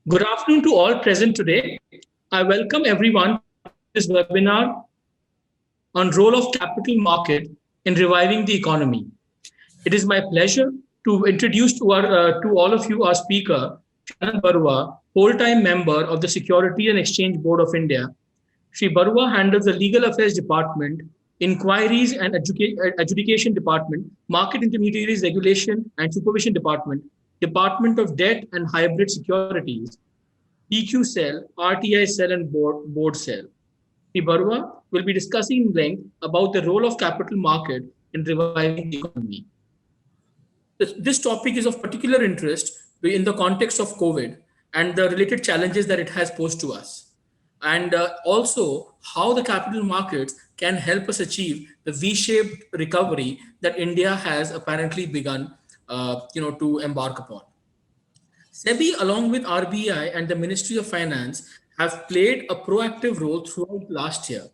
Good afternoon to all present today. I welcome everyone to this webinar on role of capital market in reviving the economy. It is my pleasure to introduce to all of you our speaker, Shannon Barua, whole-time member of the Security and Exchange Board of India. Shri Barua handles the Legal Affairs Department, Inquiries and Adjudication Department, Market Intermediaries Regulation and Supervision Department, Department of Debt and Hybrid Securities, PQ Cell, RTI Cell, and Board Cell. Sri Barua will be discussing in length about the role of capital market in reviving the economy. This topic is of particular interest in the context of COVID and the related challenges that it has posed to us, and also how the capital markets can help us achieve the V-shaped recovery that India has apparently begun, to embark upon. SEBI, along with RBI and the Ministry of Finance, have played a proactive role throughout last year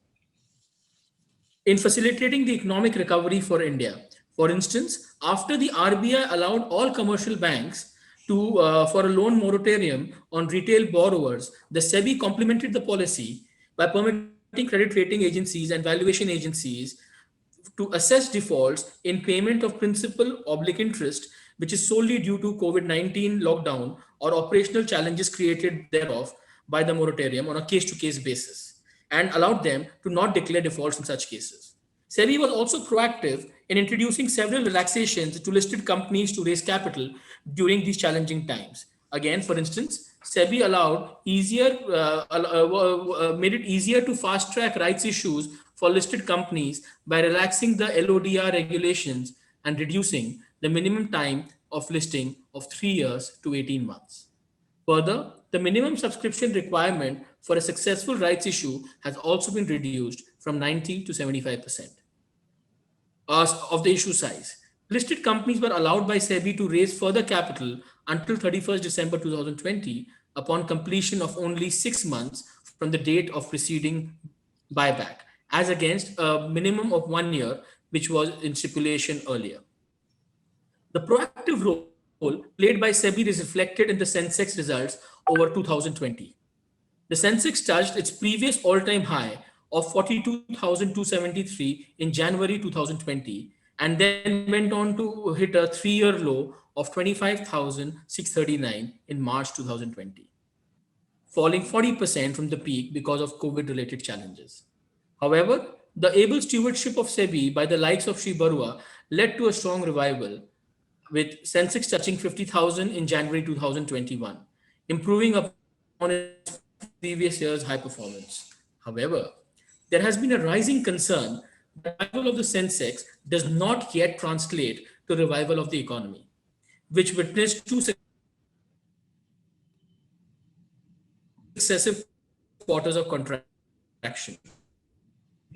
in facilitating the economic recovery for India. For instance, after the RBI allowed all commercial banks to for a loan moratorium on retail borrowers, the SEBI complemented the policy by permitting credit rating agencies and valuation agencies to assess defaults in payment of principal oblique interest, which is solely due to COVID-19 lockdown or operational challenges created thereof by the moratorium on a case-to-case basis, and allowed them to not declare defaults in such cases. SEBI was also proactive in introducing several relaxations to listed companies to raise capital during these challenging times. Again, for instance, SEBI made it easier to fast track rights issues for listed companies by relaxing the LODR regulations and reducing the minimum time of listing of 3 years to 18 months. Further, the minimum subscription requirement for a successful rights issue has also been reduced from 90 to 75% of the issue size. Listed companies were allowed by SEBI to raise further capital until 31st December 2020 upon completion of only 6 months from the date of preceding buyback, as against a minimum of 1 year, which was in stipulation earlier. The proactive role played by SEBI is reflected in the Sensex results over 2020. The Sensex touched its previous all-time high of 42,273 in January 2020 and then went on to hit a three-year low of 25,639 in March 2020, falling 40% from the peak because of COVID-related challenges. However, the able stewardship of SEBI by the likes of Sri Barua led to a strong revival, with Sensex touching 50,000 in January 2021, improving upon its previous year's high performance. However, there has been a rising concern that the revival of the Sensex does not yet translate to revival of the economy, which witnessed two successive quarters of contraction.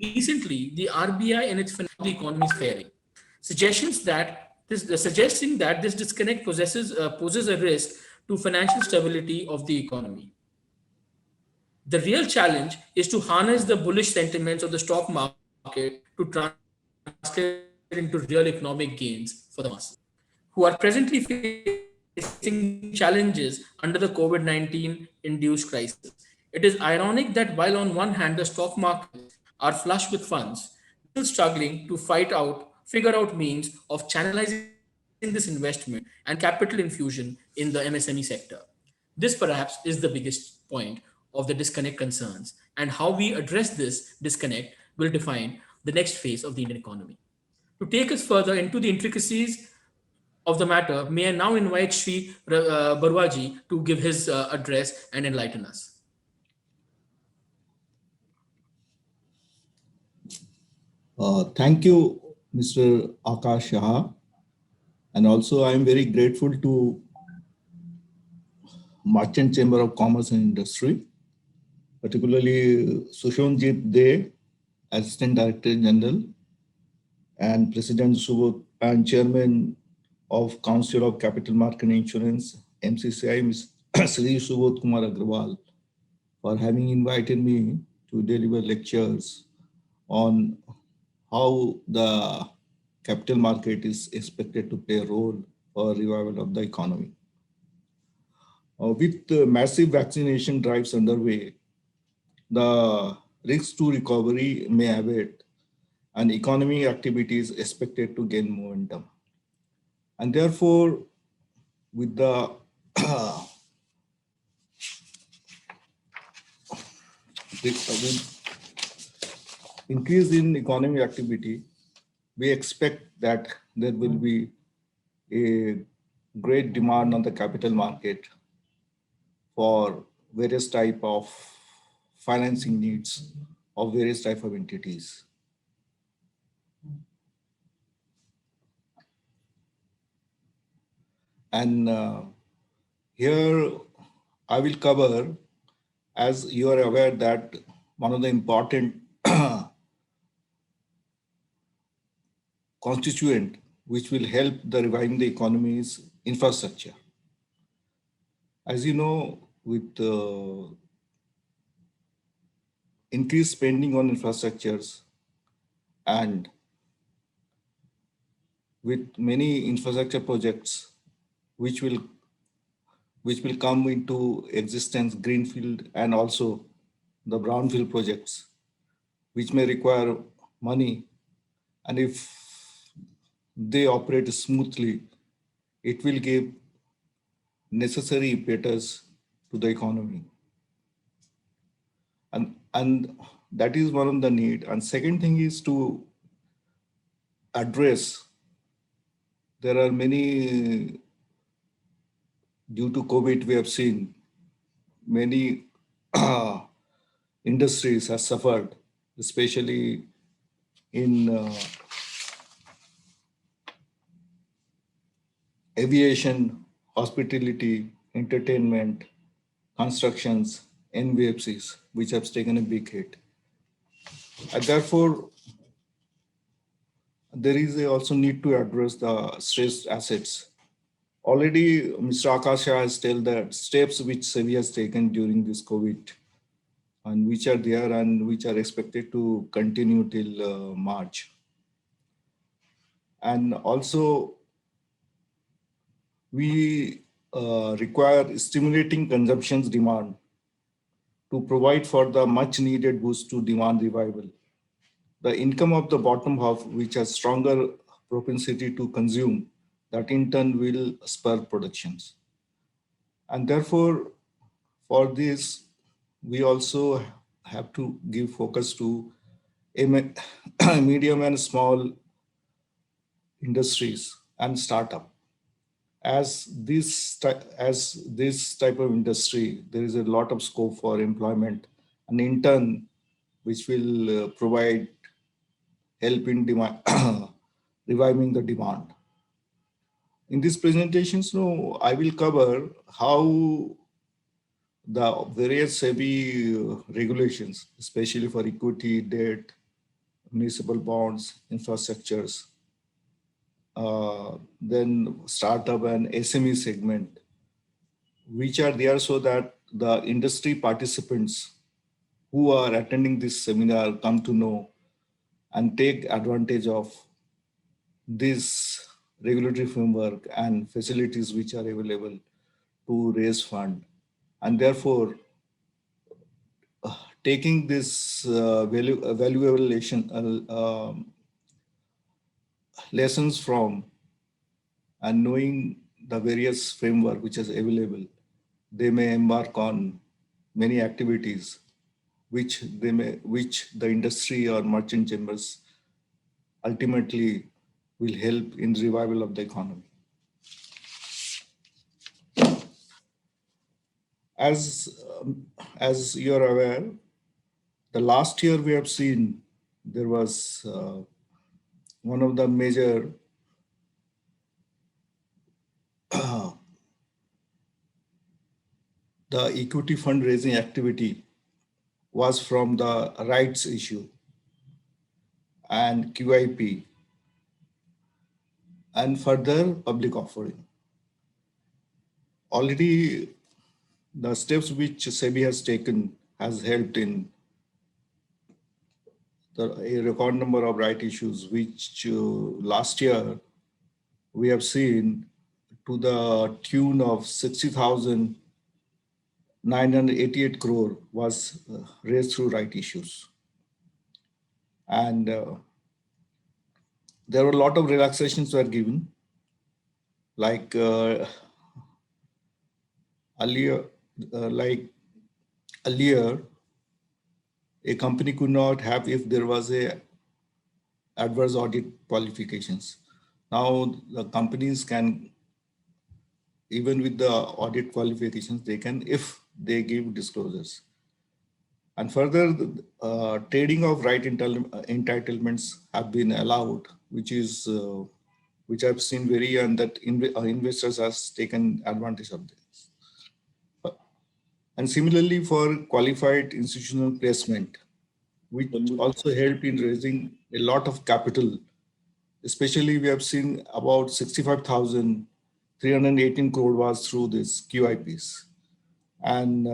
Recently, the RBI in its financial the economy is faring, suggesting that this disconnect poses a risk to financial stability of the economy. The real challenge is to harness the bullish sentiments of the stock market to translate into real economic gains for the masses, who are presently facing challenges under the COVID-19 induced crisis. It is ironic that while on one hand the stock markets are flush with funds, they're still struggling figure out means of channelizing this investment and capital infusion in the MSME sector. This perhaps is the biggest point of the disconnect concerns, and how we address this disconnect will define the next phase of the Indian economy. To take us further into the intricacies of the matter, may I now invite Sri Barwaji to give his address and enlighten us. Thank you, Mr. Akash Shah. And also, I am very grateful to Merchant Chamber of Commerce and Industry, particularly Sushonjit De, Assistant Director General, and President Subodh, and Chairman of Council of Capital Market Insurance, MCCI, Ms. Sri Subodh Kumar Agrawal, for having invited me to deliver lectures on how the capital market is expected to play a role for revival of the economy. With massive vaccination drives underway, the risk to recovery may abate and economic activity is expected to gain momentum. And therefore, with the with increase in economic activity, we expect that there will be a great demand on the capital market for various type of financing needs of various type of entities. And here I will cover, as you are aware, that one of the important constituent which will help the reviving the economy is infrastructure. As you know, with increased spending on infrastructures and with many infrastructure projects which will come into existence, greenfield and also the brownfield projects, which may require money, and if they operate smoothly, it will give necessary impetus to the economy. And that is one of the need. And second thing is to address, there are many, due to COVID, we have seen many industries have suffered, especially in aviation, hospitality, entertainment, constructions, NBFCs, which have taken a big hit. And therefore, there is also need to address the stressed assets. Already, Mr. Akasha has told the steps which SEBI has taken during this COVID and which are there and which are expected to continue till March. And also, we require stimulating consumption's demand to provide for the much needed boost to demand revival. The income of the bottom half, which has stronger propensity to consume, that in turn will spur productions. And therefore, for this, we also have to give focus to medium and small industries and startup. As this type of industry, there is a lot of scope for employment, and in turn, which will provide help in demand, reviving the demand. In this presentation, I will cover how the various SEBI regulations, especially for equity, debt, municipal bonds, infrastructures, then startup and SME segment, which are there so that the industry participants who are attending this seminar come to know and take advantage of this regulatory framework and facilities which are available to raise fund. And therefore, taking this valuable lessons from and knowing the various framework which is available, they may embark on many activities which the industry or merchant chambers ultimately will help in revival of the economy. As you're aware, the last year we have seen there was one of the major the equity fundraising activity was from the rights issue and QIP and further public offering. Already the steps which SEBI has taken has helped in a record number of right issues, which last year we have seen to the tune of 60,000 988 crore was raised through right issues. And there were a lot of relaxations were given, like earlier, like earlier, a company could not have if there was a adverse audit qualifications. Now the companies can, even with the audit qualifications, they can if they give disclosures. And further, trading of right entitlements have been allowed, which I've seen very, and that investors has taken advantage of this. And similarly for qualified institutional placement, which also helped in raising a lot of capital. Especially we have seen about 65,318 crore was through this QIPs. And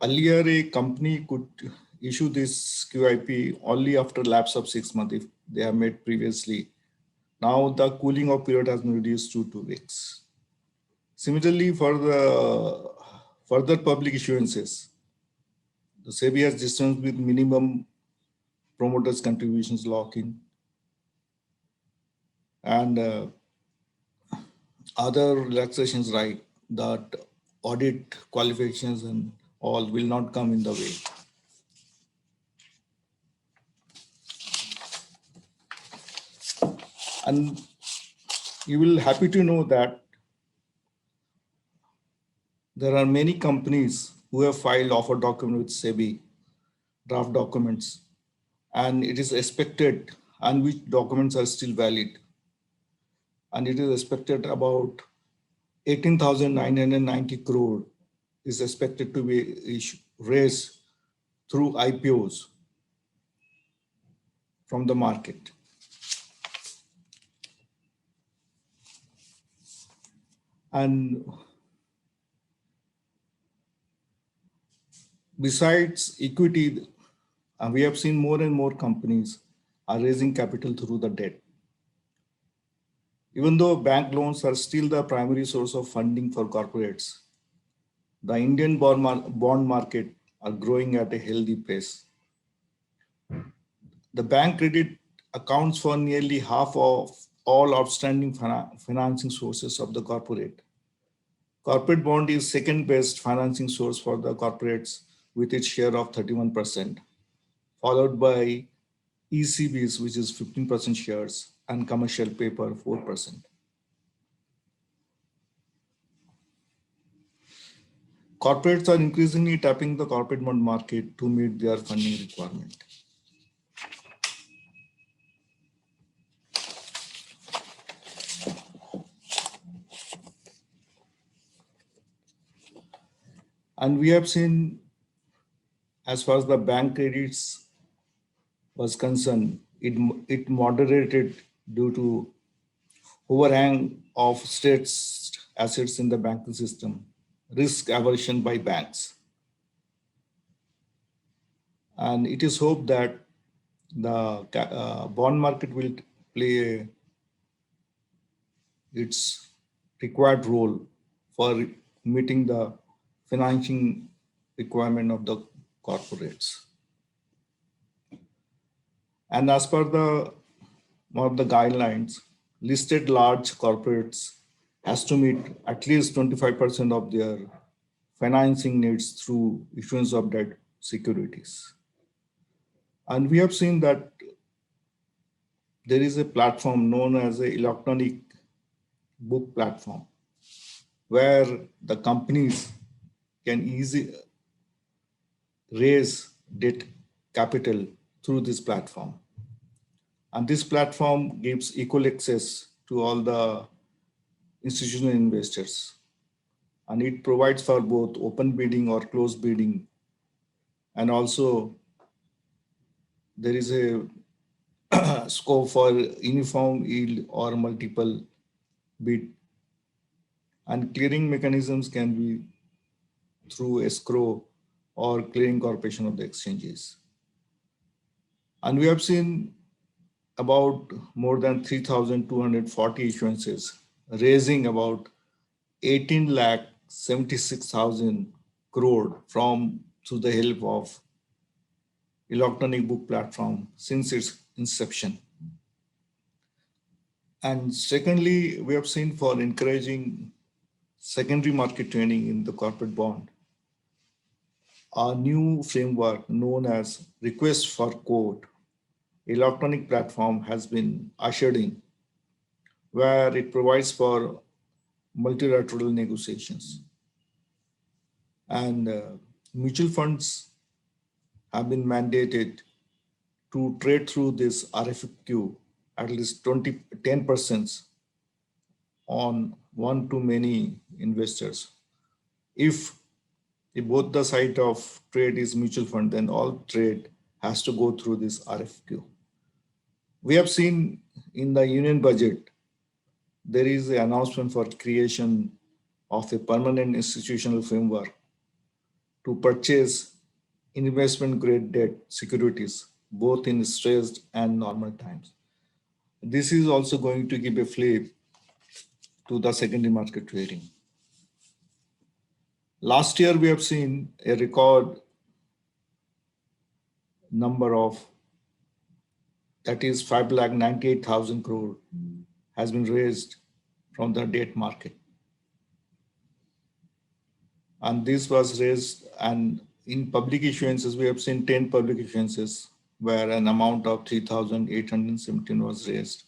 earlier a company could issue this QIP only after lapse of 6 months if they have made previously. Now the cooling off period has been reduced to 2 weeks. Similarly, for the further public issuances, the SEBI has distanced with minimum promoters' contributions lock-in and other relaxations, right, that audit qualifications and all will not come in the way. And you will happy to know that there are many companies who have filed offer document with SEBI, draft documents, and it is expected, and which documents are still valid. And it is expected about 18,990 crore is expected to be raised through IPOs from the market. And besides equity, we have seen more and more companies are raising capital through the debt. Even though bank loans are still the primary source of funding for corporates, the Indian bond market are growing at a healthy pace. The bank credit accounts for nearly half of all outstanding financing sources of the corporate. Corporate bond is second best financing source for the corporates with its share of 31%, followed by ECBs, which is 15% shares, and commercial paper 4%. Corporates are increasingly tapping the corporate bond market to meet their funding requirement. And we have seen, as far as the bank credits was concerned, it moderated due to overhang of states' assets in the banking system, risk aversion by banks. And it is hoped that the bond market will play its required role for meeting the financing requirement of the corporates. And as per one of the guidelines, listed large corporates has to meet at least 25% of their financing needs through issuance of debt securities. And we have seen that there is a platform known as an electronic book platform where the companies can easily raise debt capital through this platform. And this platform gives equal access to all the institutional investors. And it provides for both open bidding or closed bidding. And also there is a scope for uniform yield or multiple bid. And clearing mechanisms can be through escrow or clearing corporation of the exchanges. And we have seen about more than 3,240 issuances, raising about 18,76,000 crore from through the help of electronic book platform since its inception. And secondly, we have seen for encouraging secondary market trading in the corporate bond, our new framework known as Request for Quote electronic platform has been ushered in, where it provides for multilateral negotiations. And mutual funds have been mandated to trade through this RFQ at least 10% on one to many investors. If both the side of trade is mutual fund, then all trade has to go through this RFQ. We have seen in the union budget, there is an announcement for creation of a permanent institutional framework to purchase investment grade debt securities, both in stressed and normal times. This is also going to give a flip to the secondary market trading. Last year, we have seen a record number of, that is 5,98,000 crore has been raised from the debt market. And this was raised, and in public issuances, we have seen 10 public issuances where an amount of 3,817 was raised.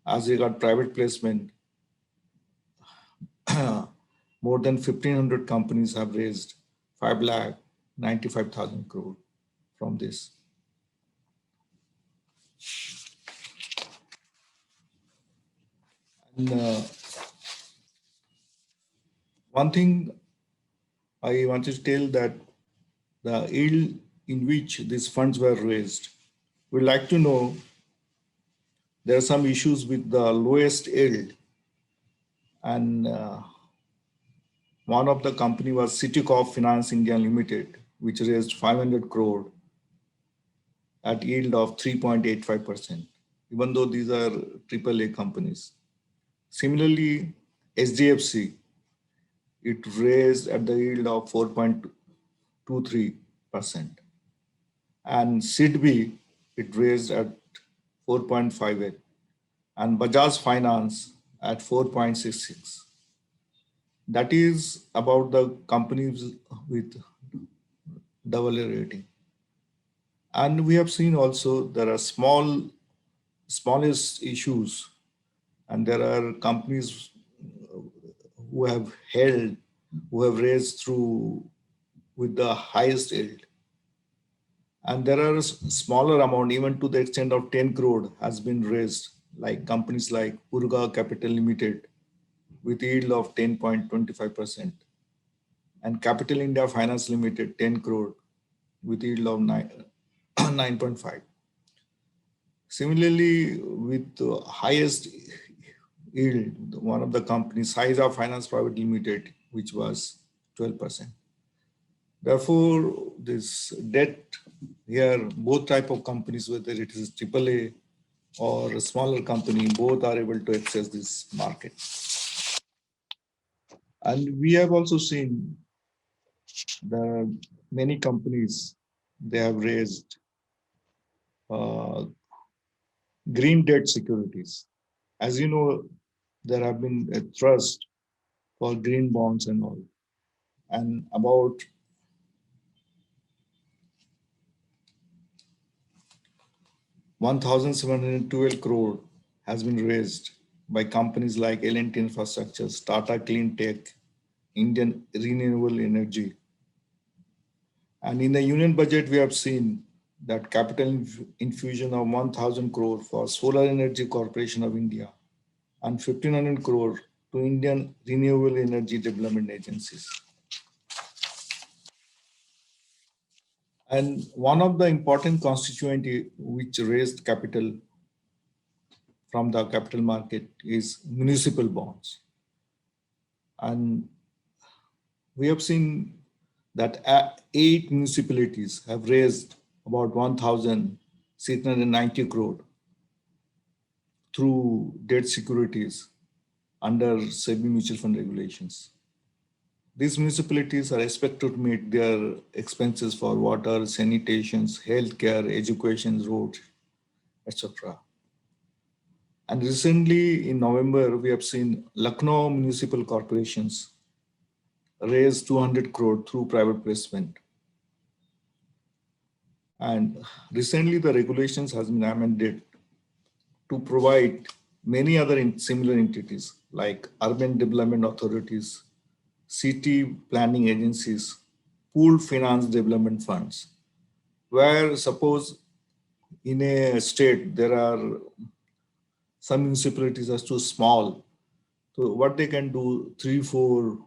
As regard private placement, more than 1,500 companies have raised 5,95,000 crore from this. And one thing I want to tell that the yield in which these funds were raised, we'd like to know there are some issues with the lowest yield. And one of the company was Citicorp Finance India Limited, which raised 500 crore at yield of 3.85%, even though these are AAA companies. Similarly, SDFC, it raised at the yield of 4.23%. And SIDBI, it raised at 4.58%. And Bajaj Finance at 4.66. That is about the companies with AA rating. And we have seen also there are smallest issues, and there are companies who have raised through with the highest yield. And there are a smaller amount, even to the extent of 10 crore has been raised, like companies like Urga Capital Limited with yield of 10.25%, and Capital India Finance Limited 10 crore with yield of 9.5. Similarly, with the highest yield, one of the companies, Saiza Finance Private Limited, which was 12%. Therefore, this debt here, both type of companies, whether it is AAA or a smaller company, both are able to access this market. And we have also seen there are many companies, they have raised green debt securities. As you know, there have been a thrust for green bonds and all. And about 1,712 crore has been raised by companies like L&T Infrastructures, Tata Clean Tech, Indian Renewable Energy. And in the union budget, we have seen that capital infusion of 1,000 crore for Solar Energy Corporation of India and 1,500 crore to Indian Renewable Energy Development Agencies. And one of the important constituency which raised capital from the capital market is municipal bonds. And we have seen that 8 municipalities have raised about 1,690 crore through debt securities under SEBI mutual fund regulations. These municipalities are expected to meet their expenses for water, sanitation, healthcare, education, roads, etc. And recently in November, we have seen Lucknow municipal corporations raise 200 crore through private placement. And recently the regulations has been amended to provide many other similar entities like urban development authorities, city planning agencies, pooled finance development funds, where suppose in a state there are some municipalities are too small. So what they can do, 3, 4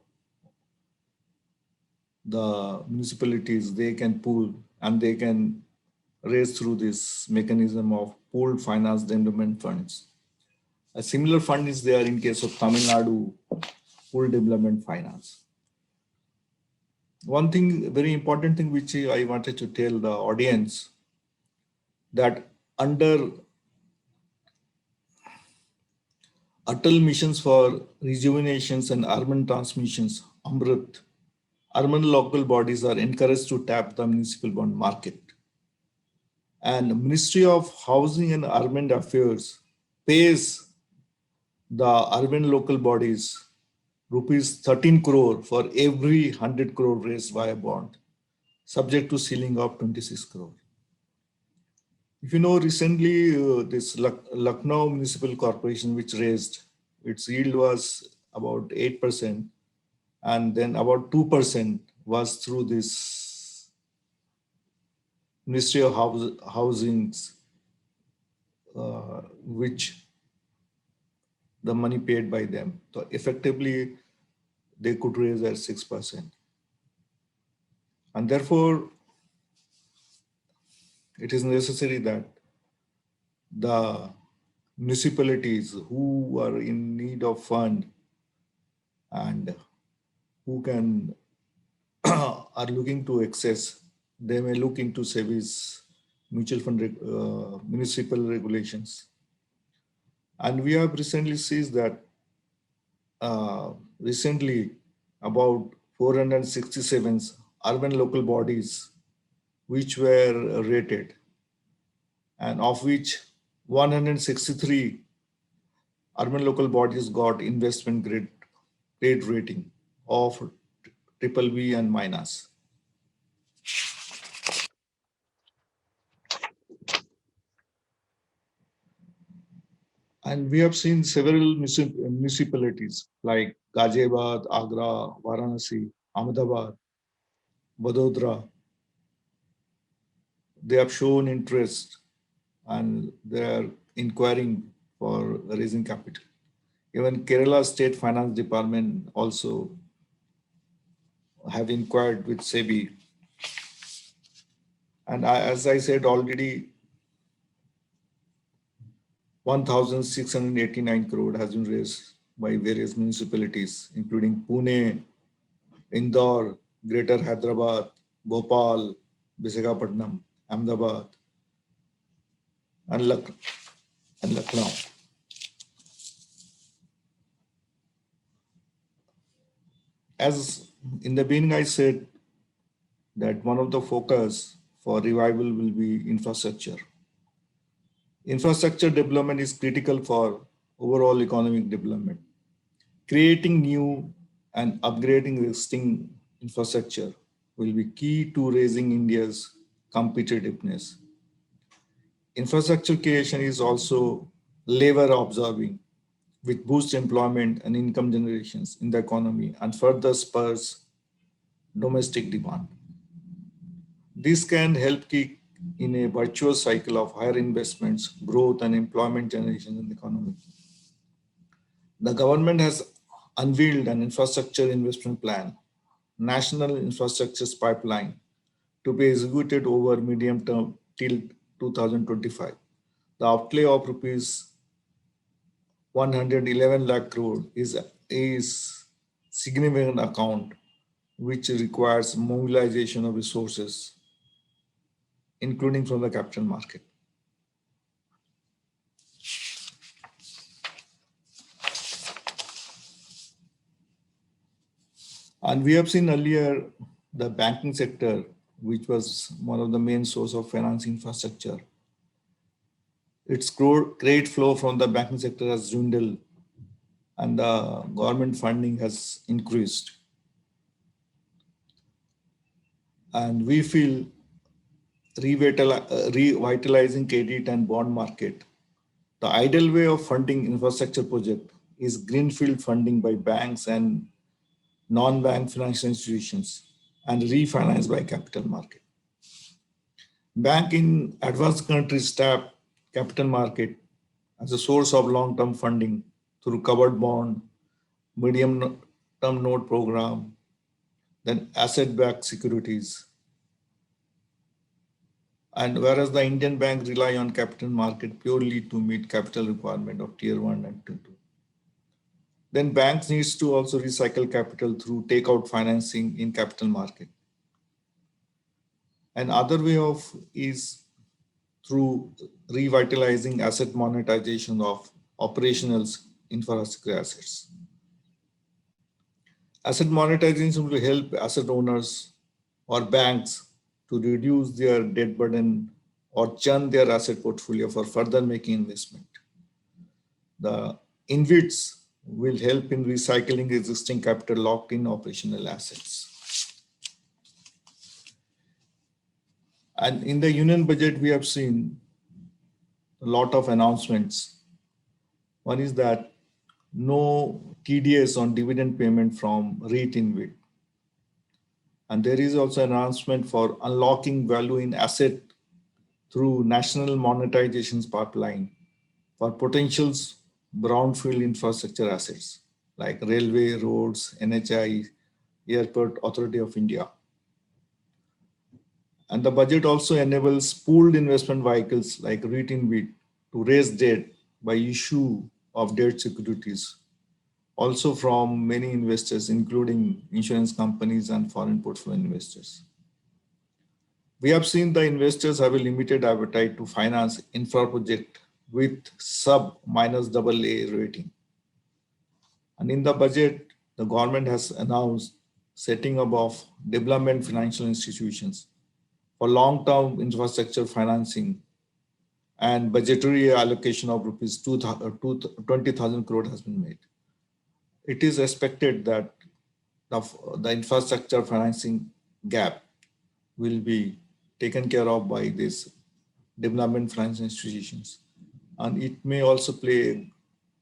the municipalities they can pool and they can raise through this mechanism of pooled finance development funds. A similar fund is there in case of Tamil Nadu pooled development finance. One thing, very important thing which I wanted to tell the audience, that under Atal missions for rejuvenations and urban transmissions, Amrit, urban local bodies are encouraged to tap the municipal bond market. And Ministry of Housing and Urban Affairs pays the urban local bodies rupees 13 crore for every 100 crore raised via bond, subject to ceiling of 26 crore. If you know, recently this Lucknow Municipal Corporation, which raised, its yield was about 8%, and then about 2% was through this Ministry of Housings, which the money paid by them. So effectively, they could raise at 6%. And therefore, it is necessary that the municipalities who are in need of fund and who can are looking to access, they may look into SEBI's mutual fund municipal regulations. And we have recently seen that recently about 467 urban local bodies which were rated, and of which 163 urban local bodies got investment grade rating of triple B and minus. And we have seen several municipalities like Ghaziabad, Agra, Varanasi, Ahmedabad, Vadodara. They have shown interest and they are inquiring for raising capital. Even Kerala State Finance Department also have inquired with SEBI. And as I said already, 1,689 crore has been raised by various municipalities, including Pune, Indore, Greater Hyderabad, Bhopal, Visakhapatnam, Ahmedabad, and Lucknow. As in the beginning I said that one of the focus for revival will be infrastructure. Infrastructure development is critical for overall economic development. Creating new and upgrading existing infrastructure will be key to raising India's competitiveness. Infrastructure creation is also labor absorbing, which boosts employment and income generations in the economy and further spurs domestic demand. This can help kick in a virtuous cycle of higher investments, growth, and employment generation in the economy. The government has unveiled an infrastructure investment plan, National Infrastructure Pipeline, to be executed over medium term till 2025. The outlay of rupees 111 lakh crore is significant account which requires mobilization of resources, including from the capital market. And we have seen earlier the banking sector, which was one of the main source of finance infrastructure. Its credit flow from the banking sector has dwindled and the government funding has increased. And we feel revitalizing credit and bond market. The ideal way of funding infrastructure project is greenfield funding by banks and non-bank financial institutions and refinance by capital market. Bank in advanced countries tap capital market as a source of long-term funding through covered bond, medium-term note program, then asset-backed securities. And whereas the Indian bank rely on capital market purely to meet capital requirement of tier 1 and tier 2. Then banks needs to also recycle capital through takeout financing in capital market. Another way of is through revitalizing asset monetization of operational infrastructure assets. Asset monetization will help asset owners or banks to reduce their debt burden or churn their asset portfolio for further making investment. The InvITs will help in recycling existing capital locked in operational assets. And in the union budget, we have seen a lot of announcements. One is that no TDS on dividend payment from REIT InvIT. And there is also an announcement for unlocking value in asset through national monetizations pipeline for potentials brownfield infrastructure assets like railway, roads, NHI, Airport Authority of India. And the budget also enables pooled investment vehicles like REIT InvIT to raise debt by issue of debt securities, also from many investors, including insurance companies and foreign portfolio investors. We have seen the investors have a limited appetite to finance infra project with sub -AA rating. And in the budget, the government has announced setting up of development financial institutions for long-term infrastructure financing, and budgetary allocation of rupees 20,000 crore has been made. It is expected that the infrastructure financing gap will be taken care of by these development finance institutions. And it may also play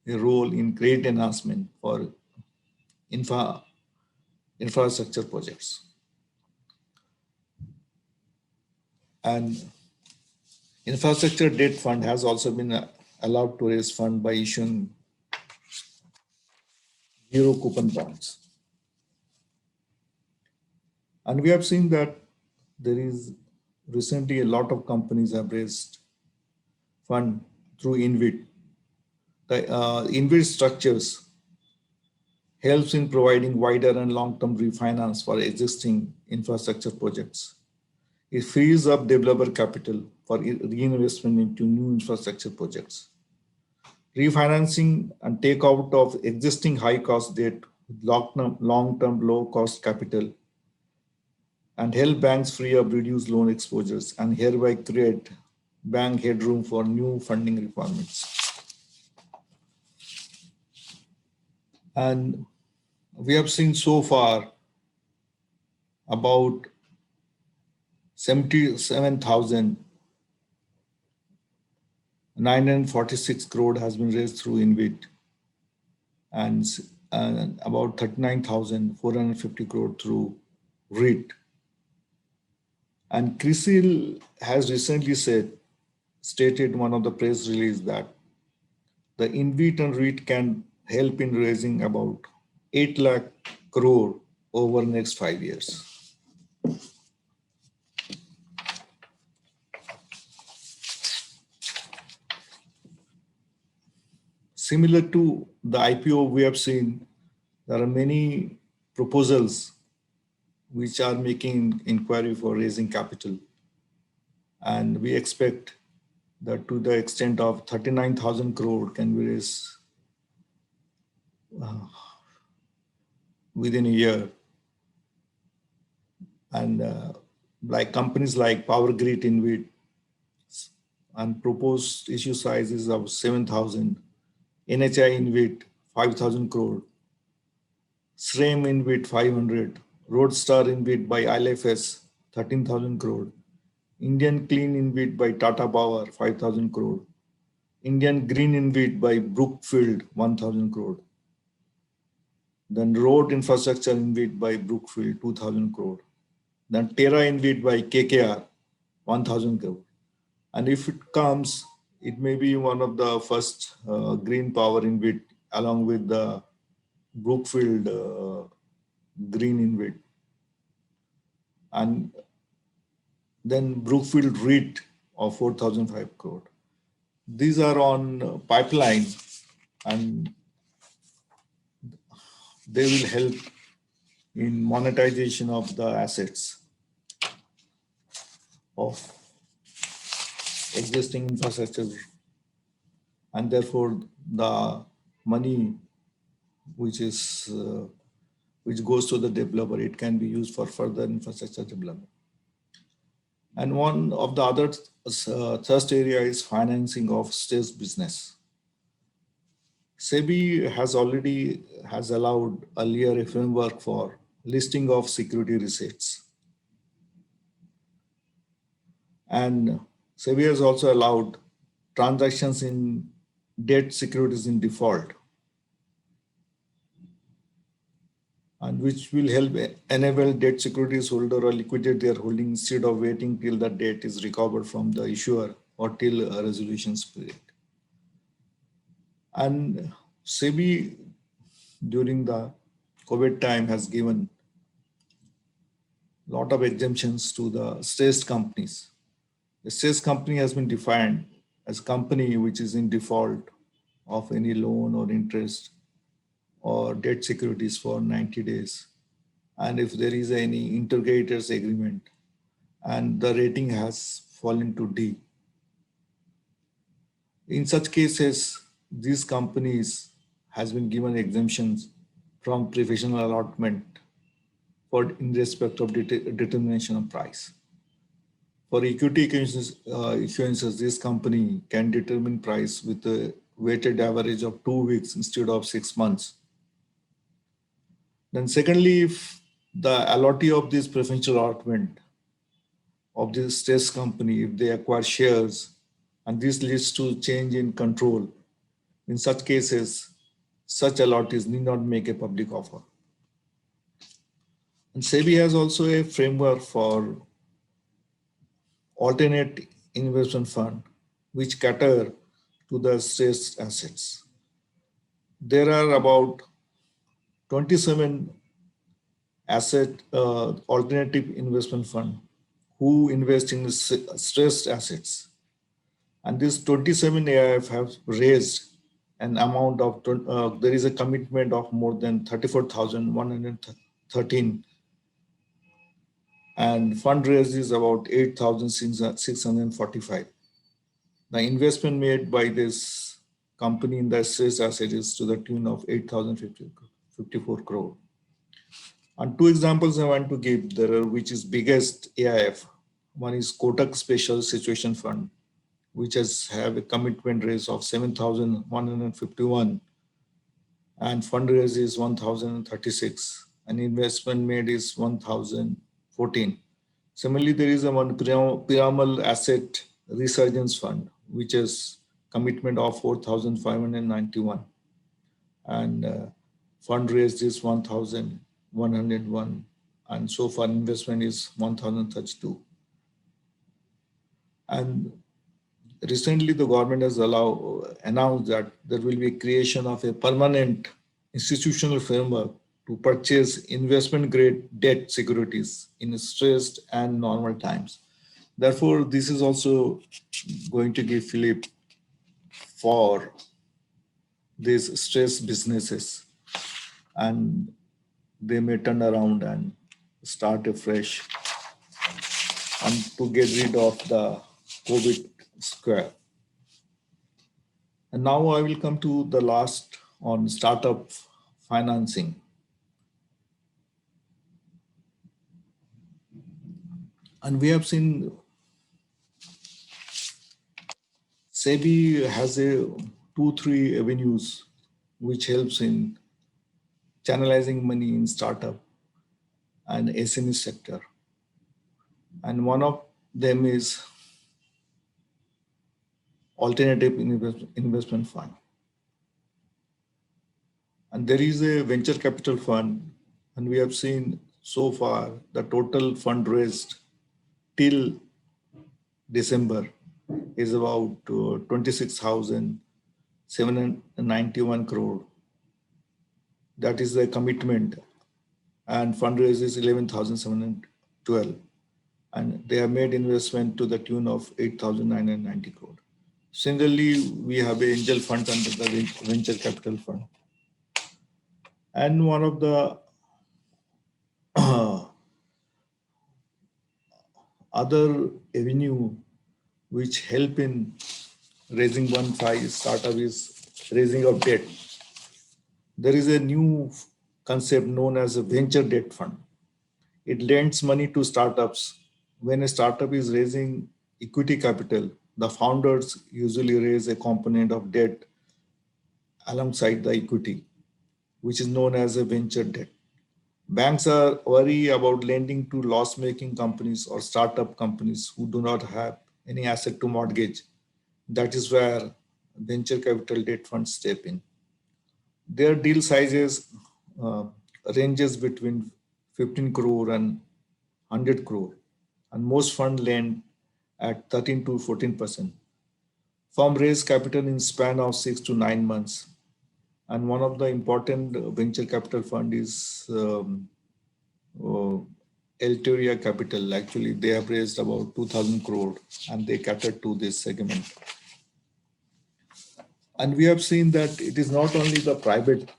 a role in credit enhancement for infrastructure projects. And infrastructure debt fund has also been allowed to raise fund by issuing zero coupon bonds. And we have seen that there is recently a lot of companies have raised fund through InvIT. The InvIT structures helps in providing wider and long-term refinance for existing infrastructure projects. It frees up developer capital for reinvestment into new infrastructure projects. Refinancing and takeout of existing high-cost debt with long-term low-cost capital and help banks free up reduced loan exposures and hereby create bank headroom for new funding requirements. And we have seen so far about 77,946 crore has been raised through InvIT and about 39,450 crore through REIT. And CRISIL has recently stated one of the press release that the InvIT and REIT can help in raising about 8 lakh crore over the next 5 years. Similar to the IPO, we have seen there are many proposals which are making inquiry for raising capital. And we expect that to the extent of 39,000 crore can be raised within a year. and like companies like Power Grid InvIT, and proposed issue sizes of 7,000, NHI InvIT 5,000 crore, SRAM InvIT 500, Roadstar InvIT by ILFS 13,000 crore, Indian Clean InvIT by Tata Power 5,000 crore, Indian Green InvIT by Brookfield 1,000 crore, then Road Infrastructure InvIT by Brookfield 2,000 crore, then Terra InvIT by KKR 1,000 crore. And if it comes, it may be one of the first green power InvIT along with the Brookfield Green InvIT. And then Brookfield REIT of 4,005 crore. These are on pipeline, and they will help in monetization of the assets of existing infrastructure, and therefore the money which goes to the developer, it can be used for further infrastructure development. And one of the other thrust area is financing of stressed business. SEBI has allowed earlier a framework for listing of security receipts. And SEBI has also allowed transactions in debt securities in default, and which will help enable debt securities holder or liquidate their holding instead of waiting till the debt is recovered from the issuer or till a resolution period. And SEBI during the COVID time has given a lot of exemptions to the stressed companies. The stressed company has been defined as a company which is in default of any loan or interest or debt securities for 90 days. And if there is any interrogators agreement and the rating has fallen to D. In such cases, these companies has been given exemptions from professional allotment for in respect of determination of price. For equity issuances, this company can determine price with a weighted average of 2 weeks instead of 6 months. Then secondly, if the allottee of this preferential allotment of this stressed company, if they acquire shares and this leads to change in control, in such cases, such allottees need not make a public offer. And SEBI has also a framework for alternate investment fund, which cater to the stressed assets. There are about 27 alternative investment fund who invest in stressed assets. And these 27 AIF have raised an amount of, there is a commitment of more than 34,113, and fundraise is about 8,645. The investment made by this company in the stressed asset is to the tune of 8,054 crore. And two examples I want to give, which is biggest AIF. One is Kotak Special Situation Fund, which have a commitment raise of 7,151, and fundraise is 1,036, and investment made is 1,014. Similarly, there is a one Piramal Asset Resurgence Fund, which is commitment of 4,591, and fundraised is 1,101, and so far investment is 1,032. And recently, the government has announced that there will be creation of a permanent institutional framework to purchase investment-grade debt securities in stressed and normal times. Therefore, this is also going to give fillip for these stressed businesses, and they may turn around and start afresh and to get rid of the COVID square. And now I will come to the last on startup financing. And we have seen SEBI has a 2-3 avenues which helps in channelizing money in startup and SME sector. And one of them is alternative investment fund. And there is a venture capital fund, and we have seen so far the total fund raised till December is about 26,791 crore. That is the commitment, and fundraise is 11,712. And they have made investment to the tune of 8,990 crore. Similarly, we have an angel fund under the venture capital fund. And one of the other avenue which help in raising one five startup is raising of debt. There is a new concept known as a venture debt fund. It lends money to startups. When a startup is raising equity capital, the founders usually raise a component of debt alongside the equity, which is known as a venture debt. Banks are worried about lending to loss-making companies or startup companies who do not have any asset to mortgage. That is where venture capital debt funds step in. Their deal sizes ranges between 15 crore and 100 crore, and most fund lend at 13 to 14%. Firm raise capital in span of 6 to 9 months. And one of the important venture capital fund is Elteria Capital. Actually, they have raised about 2,000 crore and they cater to this segment. And we have seen that it is not only the private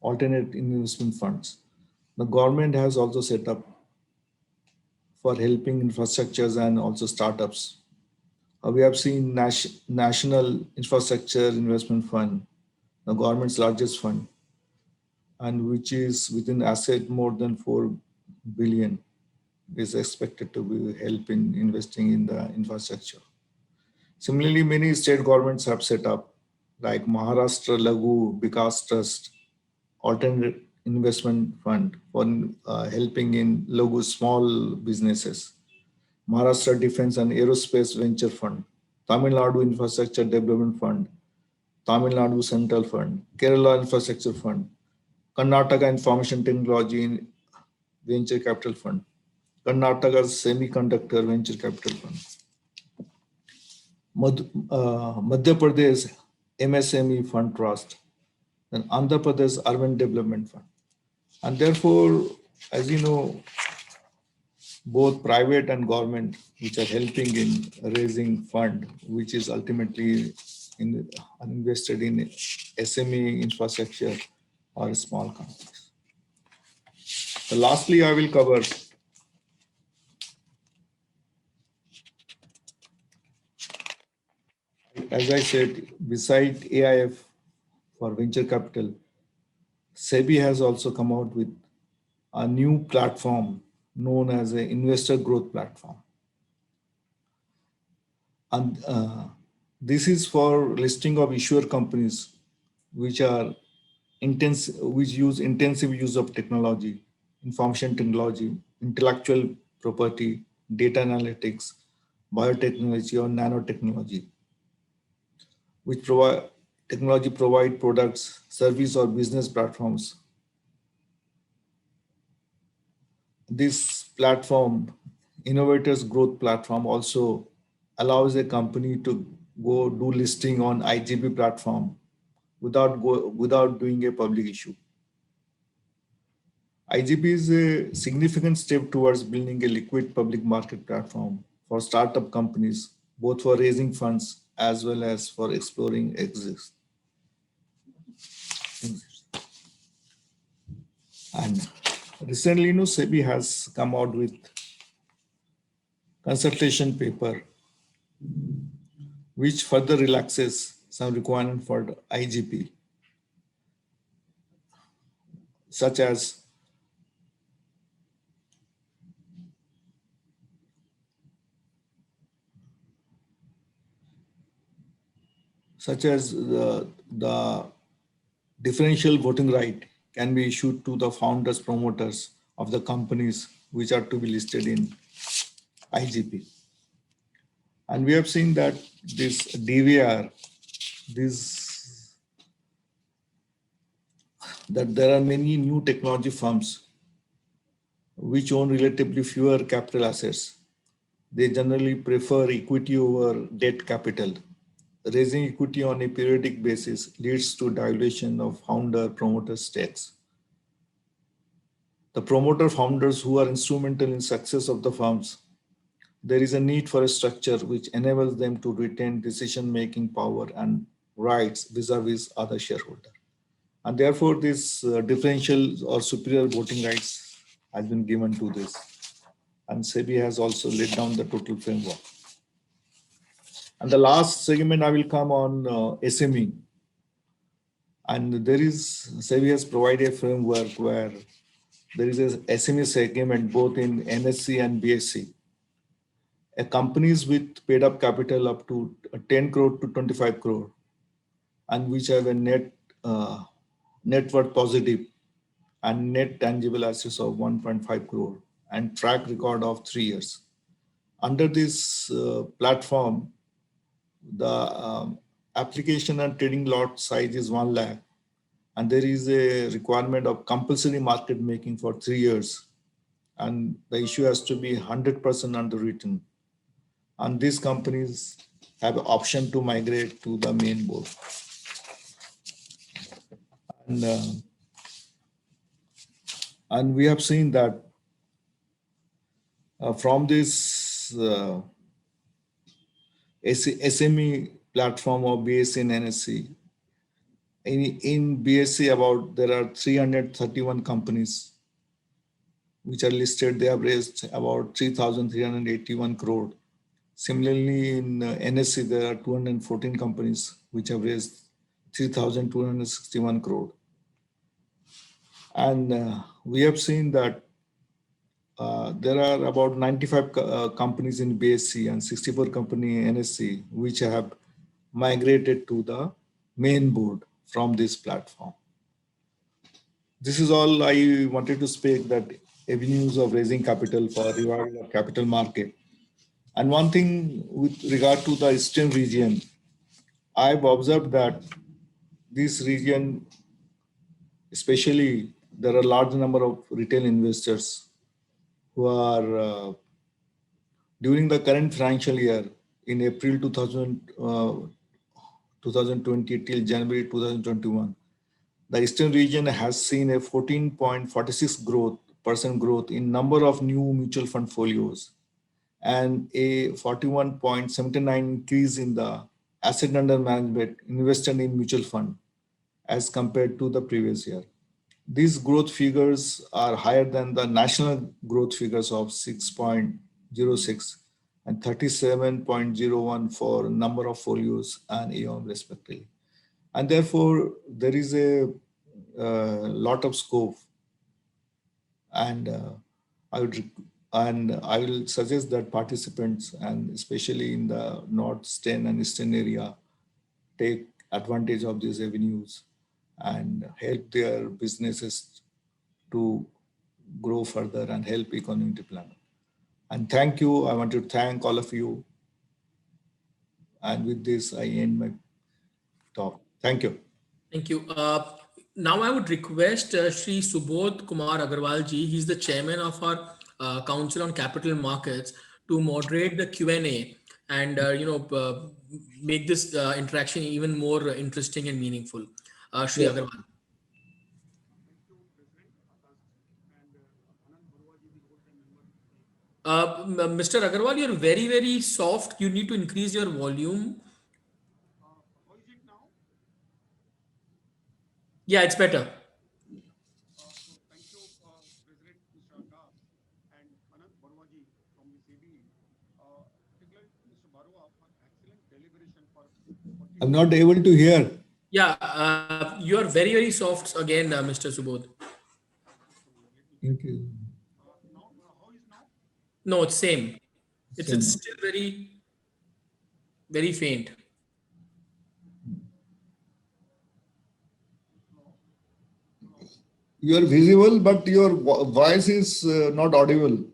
alternate investment funds. The government has also set up for helping infrastructures and also startups. We have seen National Infrastructure Investment Fund, the government's largest fund, and which is within asset more than 4 billion, is expected to be help in investing in the infrastructure. Similarly, many state governments have set up, like Maharashtra Laghu Vikas Trust, alternate investment fund for helping in Laghu small businesses. Maharashtra Defense and Aerospace Venture Fund, Tamil Nadu Infrastructure Development Fund, Tamil Nadu Central Fund, Kerala Infrastructure Fund, Karnataka Information Technology Venture Capital Fund, Karnataka's Semiconductor Venture Capital Fund, Madhya Pradesh MSME Fund Trust, and Andhra Pradesh Urban Development Fund. And therefore, as you know, both private and government, which are helping in raising fund, which is ultimately invested in SME infrastructure or small companies. So lastly, I will cover as I said, beside AIF for venture capital, SEBI has also come out with a new platform known as an investor growth platform. And this is for listing of issuer companies which use intensive use of technology, information technology, intellectual property, data analytics, biotechnology or nanotechnology, which provide products, service or business platforms. This platform, Innovators Growth Platform, also allows a company to go do listing on IGB platform without doing a public issue. IGB is a significant step towards building a liquid public market platform for startup companies, both for raising funds as well as for exploring exits. And recently, SEBI has come out with consultation paper, which further relaxes some requirement for the IGP, such as such as the differential voting right can be issued to the founders, promoters of the companies which are to be listed in IGP. And we have seen that this DVR, that there are many new technology firms which own relatively fewer capital assets. They generally prefer equity over debt capital. Raising equity on a periodic basis leads to dilution of founder promoter stakes. The promoter founders who are instrumental in success of the firms, there is a need for a structure which enables them to retain decision-making power and rights vis-a-vis other shareholders. And therefore, this differential or superior voting rights has been given to this. And SEBI has also laid down the total framework. And the last segment I will come on SME. And there is, SEBI has provided a framework where there is a SME segment both in NSE and BSE. Companies with paid up capital up to 10 crore to 25 crore and which have a net worth positive and net tangible assets of 1.5 crore and track record of 3 years. Under this platform, the application and trading lot size is 1 lakh and there is a requirement of compulsory market making for 3 years and the issue has to be 100% underwritten. And these companies have an option to migrate to the main board. And we have seen that from this SME platform of BSE and NSE, in BSE there are 331 companies which are listed. They have raised about 3,381 crore. Similarly, in NSE, there are 214 companies which have raised 3,261 crore. And we have seen that there are about 95 companies in BSE and 64 companies in NSE which have migrated to the main board from this platform. This is all I wanted to speak, that avenues of raising capital for revival of capital market. And one thing with regard to the Eastern region, I've observed that this region, especially there are a large number of retail investors who are during the current financial year in April 2020 till January 2021, the Eastern region has seen a 14.46% growth in number of new mutual fund folios and a 41.79 increase in the asset under management invested in mutual fund as compared to the previous year. These growth figures are higher than the national growth figures of 6.06 and 37.01 for number of folios and AUM respectively. And therefore, there is a lot of scope. And I will suggest that participants, and especially in the Northeastern and Eastern area, take advantage of these avenues and help their businesses to grow further and help economic development. And thank you. I want to thank all of you. And with this, I end my talk. Thank you. Thank you. Now I would request Shri Subodh Kumar Agarwal ji, he's the chairman of our Council on Capital Markets, to moderate the Q&A and make this interaction even more interesting and meaningful. Shri Agarwal. Mr. Agarwal, you're very, very soft. You need to increase your volume. How is it now? Yeah, it's better. So thank you, President Mr. Abbas and Anand Barwaji from the SEBI, particularly Mr. Barwa for excellent deliberation for. I'm not able to hear. Yeah, you are very, very soft again, Mr. Subodh. Thank you. Now, how is now? No, it's same. It's Same. still very, very faint. You are visible, but your voice is not audible. Is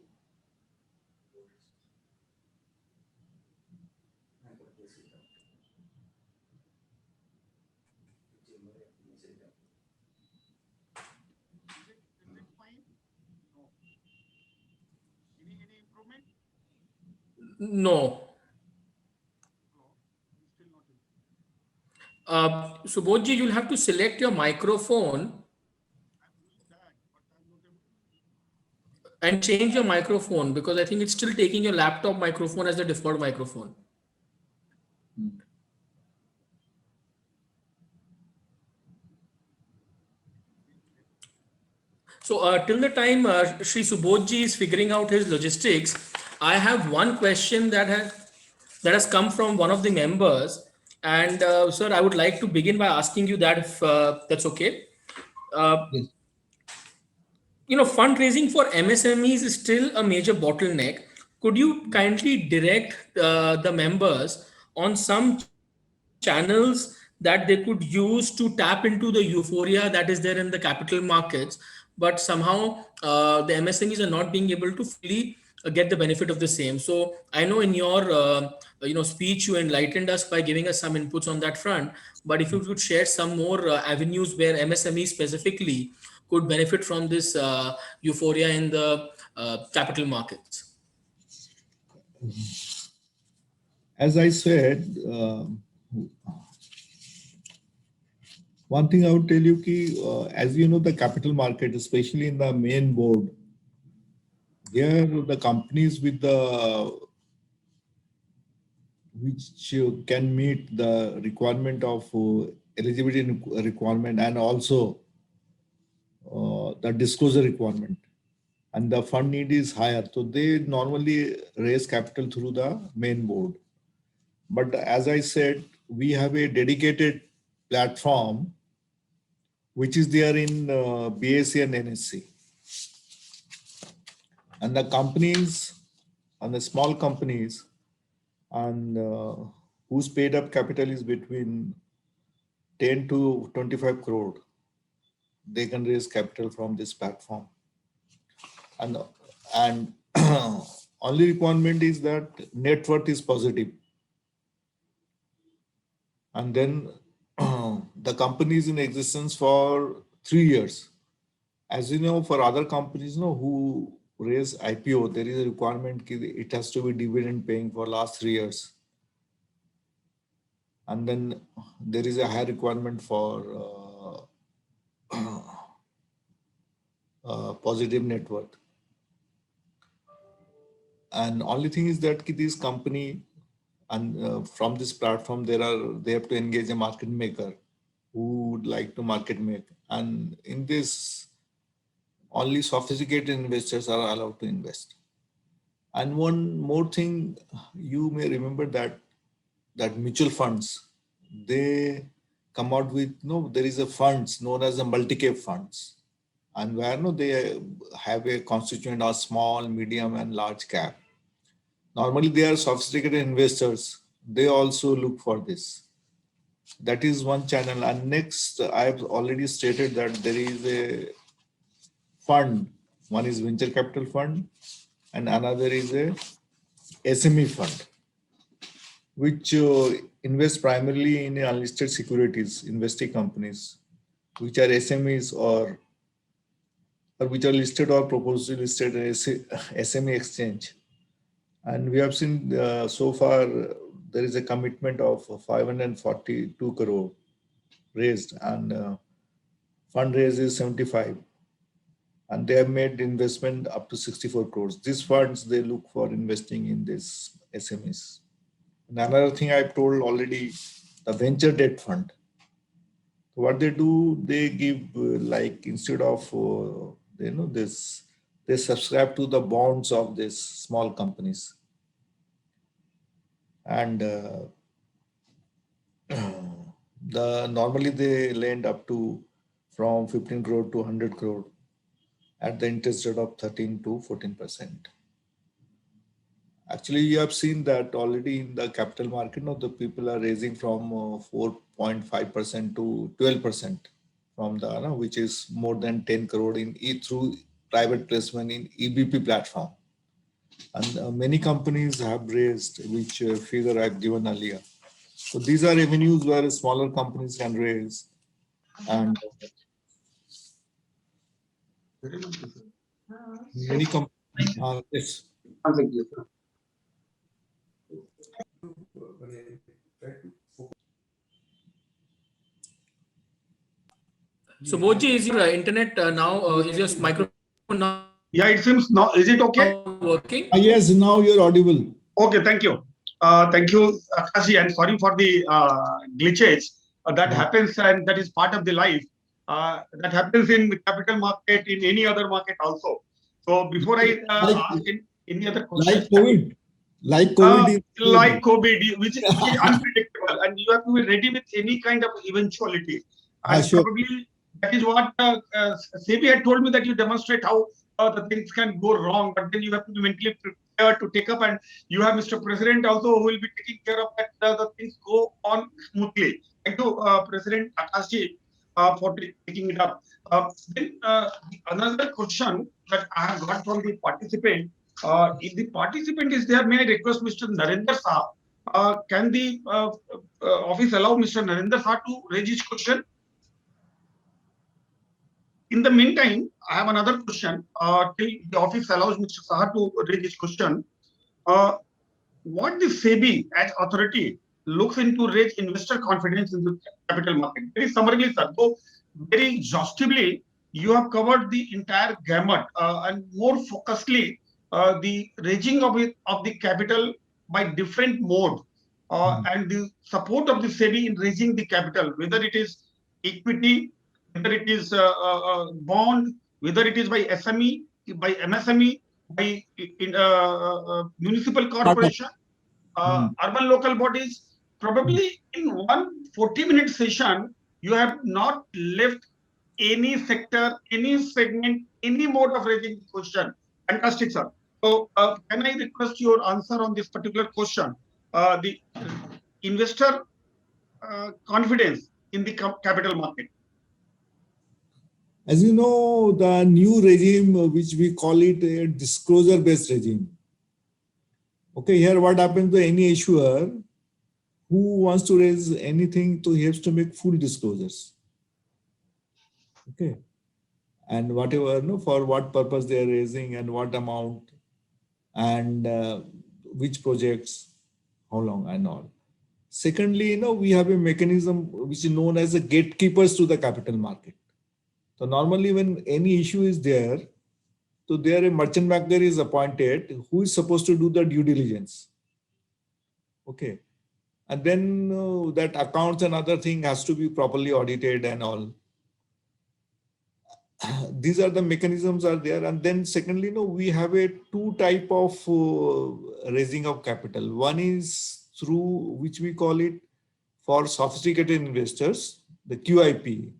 it fine? No. Any improvement? No. No. Still not improved. Subodhji, you'll have to select your microphone I'm doing that, but I'm not able to. and change your microphone because I think it's still taking your laptop microphone as the default microphone. So till the time Sri Subodhji is figuring out his logistics, I have one question that has come from one of the members, and sir, I would like to begin by asking you that if that's okay. Uh, Yes. Fundraising for MSMEs is still a major bottleneck. Could you kindly direct the members on some channels that they could use to tap into the euphoria that is there in the capital markets, but somehow the MSMEs are not being able to fully get the benefit of the same. So I know in your speech you enlightened us by giving us some inputs on that front, but if you could share some more avenues where MSMEs specifically could benefit from this euphoria in the capital markets. As I said, one thing I would tell you, as you know, the capital market, especially in the main board, here the companies with the which can meet the requirement of eligibility requirement and also the disclosure requirement, and the fund need is higher, so they normally raise capital through the main board. But as I said, we have a dedicated platform which is there in BSE and NSE. And the companies, and the small companies, and whose paid up capital is between 10 to 25 crore, they can raise capital from this platform. And only requirement is that net worth is positive. And then the company is in existence for 3 years. As you know, for other companies, who raise IPO, there is a requirement it has to be dividend paying for last 3 years. And then there is a high requirement for positive net worth. And only thing is that this company, and from this platform, they have to engage a market maker who would like to market make. And in this, only sophisticated investors are allowed to invest. And one more thing, you may remember that mutual funds, they come out with, there is a funds known as the multi-cap funds, and where they have a constituent of small, medium, and large cap. Normally, they are sophisticated investors. They also look for this. That is one channel. And next, I've already stated that there is a fund. One is venture capital fund, and another is a SME fund, which invest primarily in unlisted securities, investing companies, which are SMEs or which are listed or proposed to listed as SME exchange. And we have seen so far there is a commitment of 542 crore raised, and fundraise is 75, and they have made investment up to 64 crores. These funds, they look for investing in these SMEs. And another thing I've told already, the venture debt fund. What they do, they give like instead of this, they subscribe to the bonds of these small companies, and normally they lend up to from 15 crore to 100 crore at the interest rate of 13 to 14%. Actually, you have seen that already in the capital market. The people are raising from 4.5% to 12% from the, which is more than 10 crore in through private placement in EBP platform. And many companies have raised, which figure I've given earlier. So these are avenues where smaller companies can raise. And many companies, yes. So Boji, is your internet now, is your microphone now Yeah, it seems now. Is it okay? working? Yes, now you're audible. Okay, thank you. Thank you, Akashi, and sorry for the glitches that happens, and that is part of the life. That happens in the capital market, in any other market also. So before I ask any other question, Like COVID, like COVID, which is unpredictable, and you have to be ready with any kind of eventuality. And sure. probably that is what SEBI had told me, that you demonstrate how the things can go wrong, but then you have to be mentally prepared to take up. And you have Mr. President also who will be taking care of that the things go on smoothly. Thank you, President Akashi, for taking it up. Then another question that I have got from the participant. If the participant is there, may I request Mr. Narendra Saab, can the office allow Mr. Narendra Saab to raise his question? In the meantime, I have another question. Till the office allows Mr. Saha to raise his question. What the SEBI as authority looks into raise investor confidence in the capital market? Very summarily, sir. So very exhaustively, you have covered the entire gamut and more focusedly the raising of the capital by different mode and the support of the SEBI in raising the capital, whether it is equity, whether it is bond, whether it is by SME, by MSME, by municipal corporation, urban local bodies. Probably in one 40-minute session, you have not left any sector, any segment, any mode of raising the question. Fantastic, sir. So, can I request your answer on this particular question? The investor confidence in the capital market. As you know, the new regime, which we call it a disclosure-based regime. Okay, here what happens to any issuer who wants to raise anything, so he has to make full disclosures. Okay, and whatever, for what purpose they are raising and what amount and which projects, how long and all. Secondly, we have a mechanism which is known as the gatekeepers to the capital market. So normally when any issue is there, so there a merchant banker is appointed who is supposed to do the due diligence. Okay. And then that accounts and other thing has to be properly audited and all. These are the mechanisms are there. And then secondly, we have a two type of raising of capital. One is through which we call it for sophisticated investors, the QIP,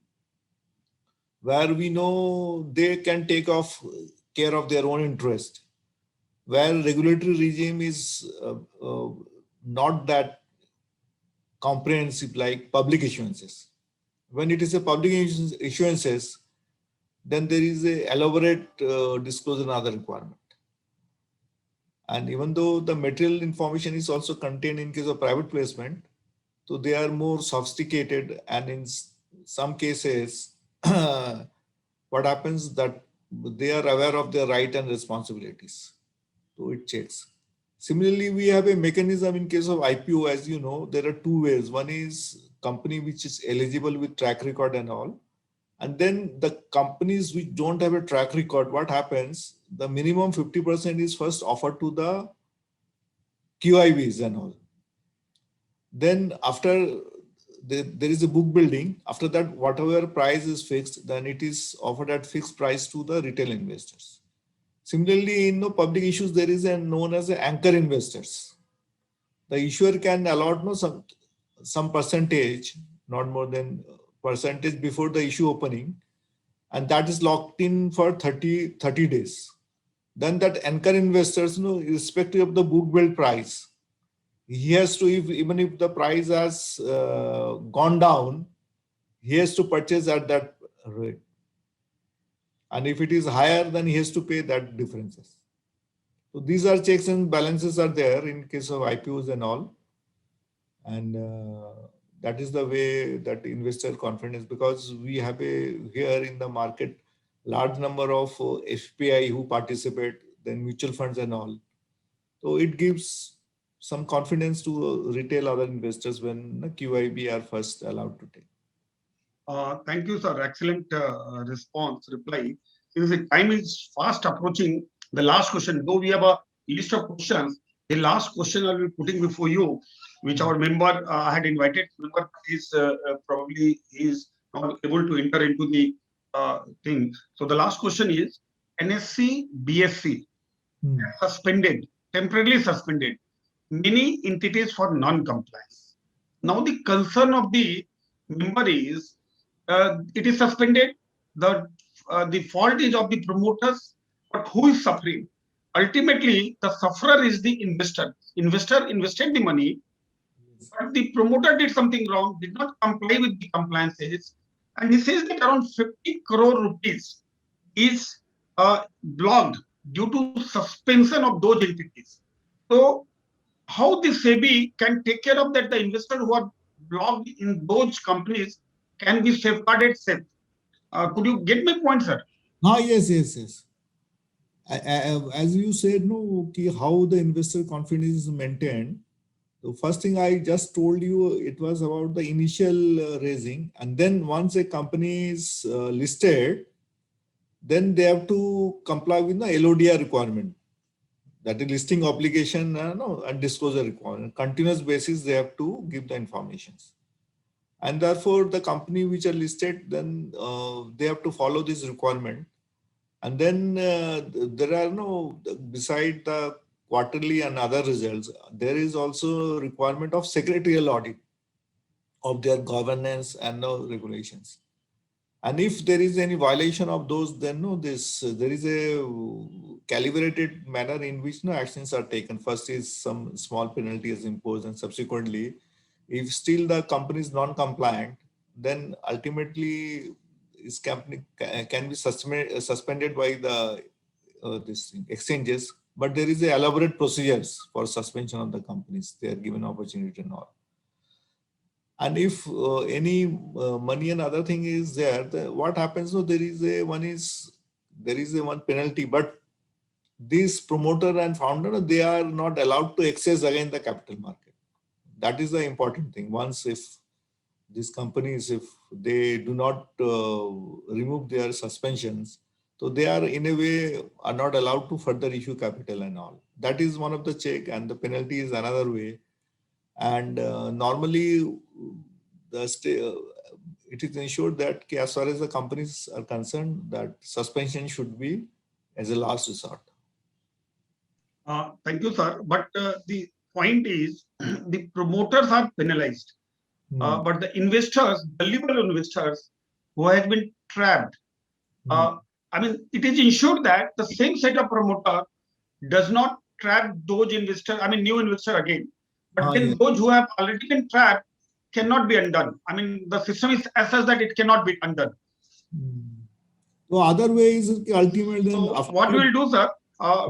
where we know they can take off care of their own interest, where regulatory regime is not that comprehensive like public issuances. When it is a public issuances, then there is a elaborate disclosure and other requirement. And even though the material information is also contained in case of private placement, so they are more sophisticated, and in some cases, what happens that they are aware of their right and responsibilities. So it checks. Similarly, we have a mechanism in case of IPO. As you know, there are two ways. One is company which is eligible with track record and all. And then the companies which don't have a track record, what happens? The minimum 50% is first offered to the QIBs and all. Then after there is a book building, after that, whatever price is fixed, then it is offered at fixed price to the retail investors. Similarly, in public issues, there is a known as a anchor investors. The issuer can allot some percentage, not more than percentage before the issue opening, and that is locked in for 30 days. Then that anchor investors, irrespective of the book build price, he has to, even if the price has gone down, he has to purchase at that rate. And if it is higher, then he has to pay that differences. So these are checks and balances are there in case of IPOs and all. And that is the way that investor confidence, because we have here in the market large number of FPI who participate, then mutual funds and all. So it gives some confidence to retail other investors when the QIB are first allowed to take. Thank you, sir. Excellent reply. Since the time is fast approaching, the last question, though we have a list of questions, the last question I'll be putting before you, which our member had invited, member is probably is not able to enter into the thing. So the last question is, NSE, BSC suspended, temporarily suspended many entities for non-compliance. Now the concern of the member is it is suspended. The fault is of the promoters, but who is suffering? Ultimately, the sufferer is the investor. Investor invested the money, but the promoter did something wrong, did not comply with the compliances, and he says that around 50 crore rupees is blocked due to suspension of those entities. So, how the SEBI can take care of that? The investors who are blocked in those companies can be safeguarded safe. Could you get my point, sir? Yes. As you said, no, how the investor confidence is maintained. The first thing I just told you, it was about the initial raising, and then once a company is listed, then they have to comply with the LODR requirement. That is listing obligation and disclosure requirement. Continuous basis, they have to give the informations. And therefore, the company which are listed, then they have to follow this requirement. And then there are beside the quarterly and other results, there is also requirement of secretarial audit of their governance and regulations. And if there is any violation of those, then there is a calibrated manner in which actions are taken. First is some small penalty is imposed, and subsequently, if still the company is non-compliant, then ultimately this company can be suspended by the exchanges. But there is a elaborate procedures for suspension of the companies. They are given opportunity and all. And if any money and other thing is there, what happens? So there is a one penalty, but this promoter and founder, they are not allowed to access again the capital market. That is the important thing. Once if these companies, if they do not remove their suspensions, so they are in a way are not allowed to further issue capital and all. That is one of the check, and the penalty is another way. And normally, it is ensured that as far as the companies are concerned, that suspension should be as a last resort. Thank you, sir. But the point is, the promoters are penalized, but the investors, gullible investors who has been trapped, it is ensured that the same set of promoter does not trap those investors, new investor again. But then those who have already been trapped cannot be undone. The system is as such that it cannot be undone. So other ways, ultimately. So what we will do, sir,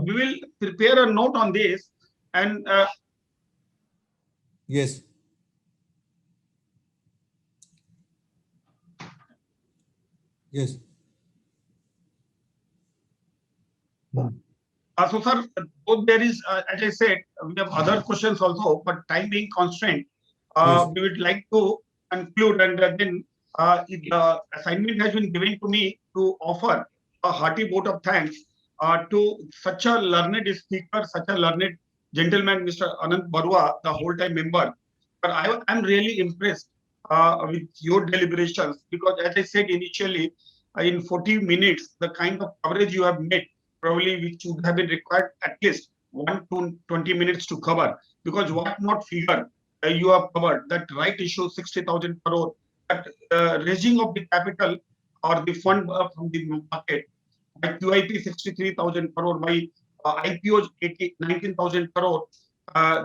we will prepare a note on this and. Yes. Yes. So, sir, there is, as I said, we have other questions also, but time being constrained, we would like to conclude, and then the assignment has been given to me to offer a hearty vote of thanks to such a learned speaker, such a learned gentleman, Mr. Anant Barua, the whole-time member. But I am really impressed with your deliberations, because as I said initially, in 40 minutes, the kind of coverage you have made, probably which would have been required at least 1 to 20 minutes to cover, because what not figure you have covered, that right issue 60,000 crore, that raising of the capital or the fund from the market, by QIP 63,000 crore, by IPOs 19,000 crore,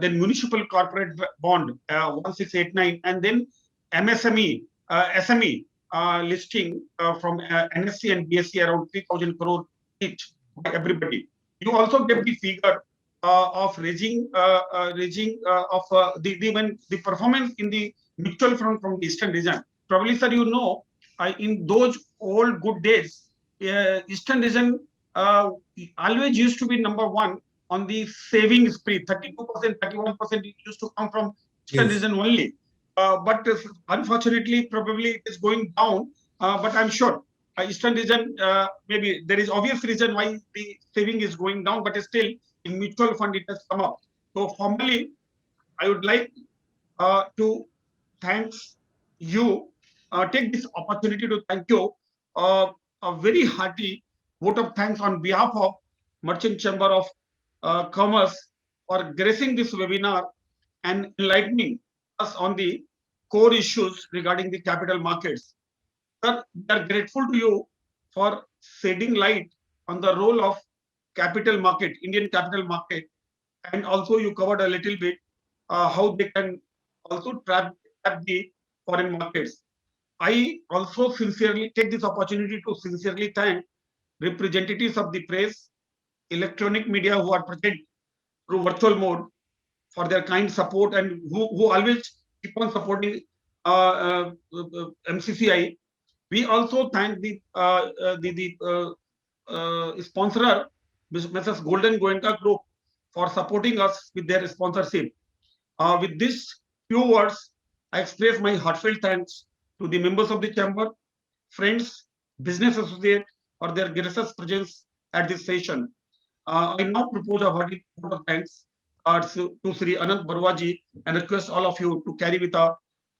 then municipal corporate bond 1689, and then MSME, SME listing from NSE and BSE around 3,000 crore each by everybody. You also gave the figure of raising of the performance in the mutual fund from the Eastern region. Probably, sir, you know, in those old good days, Eastern region always used to be number one on the saving spree. 32%, 31% it used to come from Eastern region only. But unfortunately, probably it is going down. But I'm sure Eastern region, maybe there is obvious reason why the saving is going down, but still in mutual fund it has come up. So formally, I would like to thanks you. Take this opportunity to thank you. A very hearty vote of thanks on behalf of Merchant Chamber of Commerce for gracing this webinar and enlightening us on the core issues regarding the capital markets. Sir, we are grateful to you for shedding light on the role of capital market, Indian capital market, and also you covered a little bit how they can also trap the foreign markets. I also sincerely take this opportunity to sincerely thank representatives of the press, electronic media who are present through virtual mode for their kind support and who always keep on supporting MCCI. We also thank the sponsorer, Mrs. Golden Goenka Group, for supporting us with their sponsorship. With these few words, I express my heartfelt thanks to the members of the chamber, friends, business associates for their gracious presence at this session. I now propose a hearty vote of thanks to Sri Anant Barwaji and request all of you to carry with a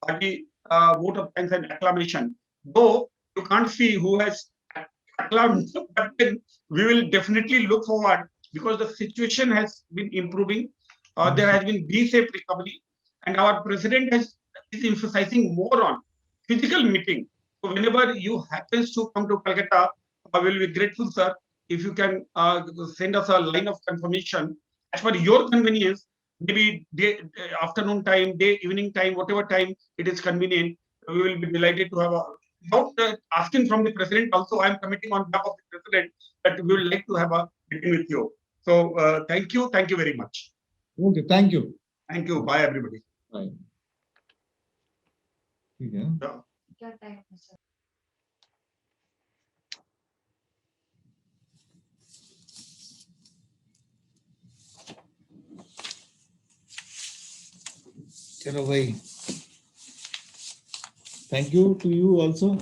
hearty vote of thanks and acclamation. Though you can't see who has acclaimed, but then we will definitely look forward because the situation has been improving. There has been V-shaped recovery, and our president is emphasizing more on physical meeting. So whenever you happens to come to Calcutta, I will be grateful, sir, if you can send us a line of confirmation as per your convenience, maybe day, afternoon time, day, evening time, whatever time it is convenient. We will be delighted to have a. Without asking from the president, also I am committing on behalf of the president that we would like to have a meeting with you. So thank you very much. Okay, thank you. Thank you. Bye, everybody. Bye. Yeah. चलो भाई, thank you to you also.